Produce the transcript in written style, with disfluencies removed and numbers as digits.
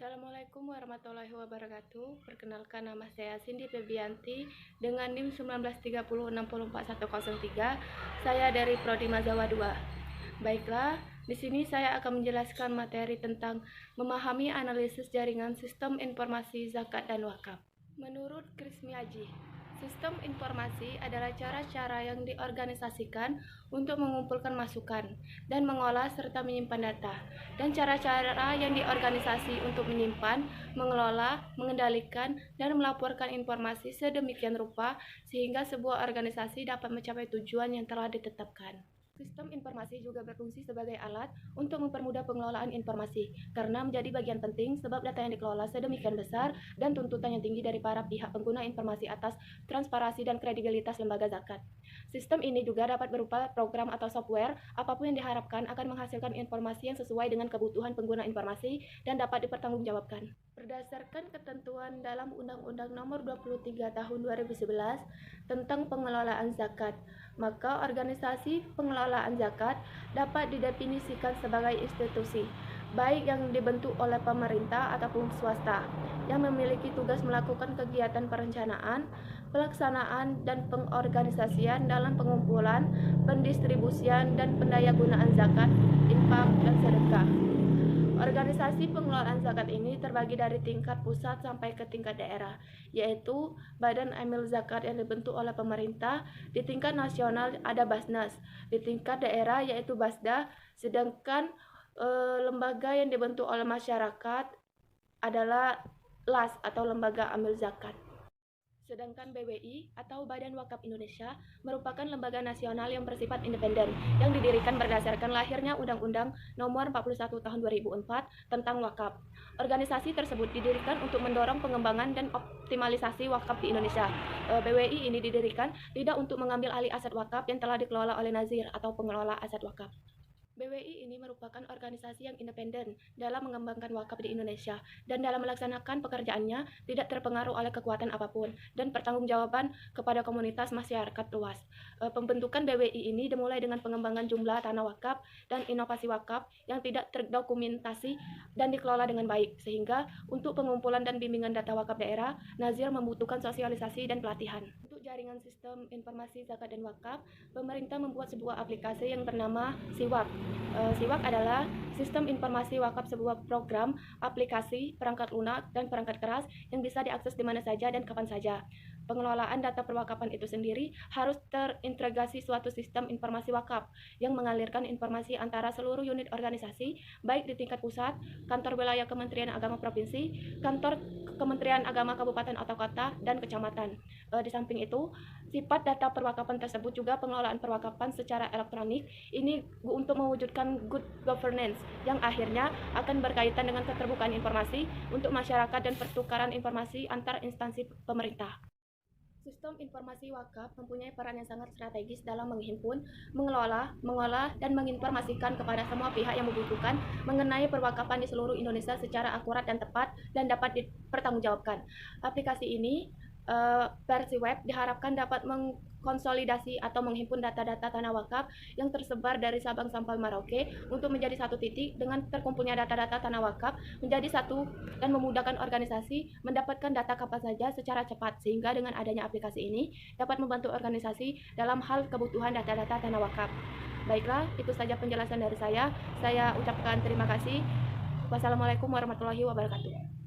Assalamualaikum warahmatullahi wabarakatuh. Perkenalkan, nama saya Cindy Febianti dengan NIM 1930644103. Saya dari Prodi Mazawa 2. Baiklah, di sini saya akan menjelaskan materi tentang memahami analisis jaringan sistem informasi zakat dan wakaf. Menurut Chris Miyaji, sistem informasi adalah cara-cara yang diorganisasikan untuk mengumpulkan masukan dan mengolah serta menyimpan data, dan cara-cara yang diorganisasi untuk menyimpan, mengelola, mengendalikan, dan melaporkan informasi sedemikian rupa sehingga sebuah organisasi dapat mencapai tujuan yang telah ditetapkan. Sistem informasi juga berfungsi sebagai alat untuk mempermudah pengelolaan informasi, karena menjadi bagian penting sebab data yang dikelola sedemikian besar dan tuntutan yang tinggi dari para pihak pengguna informasi atas transparansi dan kredibilitas lembaga zakat. Sistem ini juga dapat berupa program atau software, apapun yang diharapkan akan menghasilkan informasi yang sesuai dengan kebutuhan pengguna informasi dan dapat dipertanggungjawabkan. Berdasarkan ketentuan dalam Undang-Undang Nomor 23 Tahun 2011 tentang pengelolaan zakat, maka organisasi pengelolaan zakat dapat didefinisikan sebagai institusi, baik yang dibentuk oleh pemerintah ataupun swasta, yang memiliki tugas melakukan kegiatan perencanaan, pelaksanaan, dan pengorganisasian dalam pengumpulan, pendistribusian, dan pendayagunaan zakat, infak, dan sedekah. Organisasi pengelolaan zakat ini terbagi dari tingkat pusat sampai ke tingkat daerah, yaitu Badan Amil Zakat yang dibentuk oleh pemerintah. Di tingkat nasional ada Basnas, di tingkat daerah yaitu Basda, sedangkan lembaga yang dibentuk oleh masyarakat adalah LAS atau Lembaga Amil Zakat. Sedangkan BWI atau Badan Wakaf Indonesia merupakan lembaga nasional yang bersifat independen yang didirikan berdasarkan lahirnya Undang-Undang Nomor 41 Tahun 2004 tentang wakaf. Organisasi tersebut didirikan untuk mendorong pengembangan dan optimalisasi wakaf di Indonesia. BWI ini didirikan tidak untuk mengambil alih aset wakaf yang telah dikelola oleh Nazir atau pengelola aset wakaf. BWI ini merupakan organisasi yang independen dalam mengembangkan wakaf di Indonesia dan dalam melaksanakan pekerjaannya tidak terpengaruh oleh kekuatan apapun dan pertanggungjawaban kepada komunitas masyarakat luas. Pembentukan BWI ini dimulai dengan pengembangan jumlah tanah wakaf dan inovasi wakaf yang tidak terdokumentasi dan dikelola dengan baik, sehingga untuk pengumpulan dan bimbingan data wakaf daerah, Nazir membutuhkan sosialisasi dan pelatihan. Untuk jaringan sistem informasi zakat dan wakaf, pemerintah membuat sebuah aplikasi yang bernama Siwak. Siwak adalah sistem informasi wakaf, sebuah program, aplikasi, perangkat lunak, dan perangkat keras yang bisa diakses di mana saja dan kapan saja. Pengelolaan data perwakapan itu sendiri harus terintegrasi suatu sistem informasi wakaf yang mengalirkan informasi antara seluruh unit organisasi, baik di tingkat pusat, kantor wilayah Kementerian Agama Provinsi, kantor Kementerian Agama Kabupaten atau Kota, dan kecamatan. Di samping itu, sifat data perwakapan tersebut juga pengelolaan perwakapan secara elektronik ini untuk mewujudkan good governance yang akhirnya akan berkaitan dengan keterbukaan informasi untuk masyarakat dan pertukaran informasi antar instansi pemerintah. Sistem informasi wakaf mempunyai peran yang sangat strategis dalam menghimpun, mengelola, mengolah, dan menginformasikan kepada semua pihak yang membutuhkan mengenai perwakafan di seluruh Indonesia secara akurat dan tepat dan dapat dipertanggungjawabkan. Aplikasi ini versi web diharapkan dapat mengkonsolidasi atau menghimpun data-data tanah wakaf yang tersebar dari Sabang sampai Merauke untuk menjadi satu titik. Dengan terkumpulnya data-data tanah wakaf menjadi satu dan memudahkan organisasi mendapatkan data kapan saja secara cepat, sehingga dengan adanya aplikasi ini dapat membantu organisasi dalam hal kebutuhan data-data tanah wakaf. Baiklah, itu saja penjelasan dari saya. Saya ucapkan terima kasih. Wassalamualaikum warahmatullahi wabarakatuh.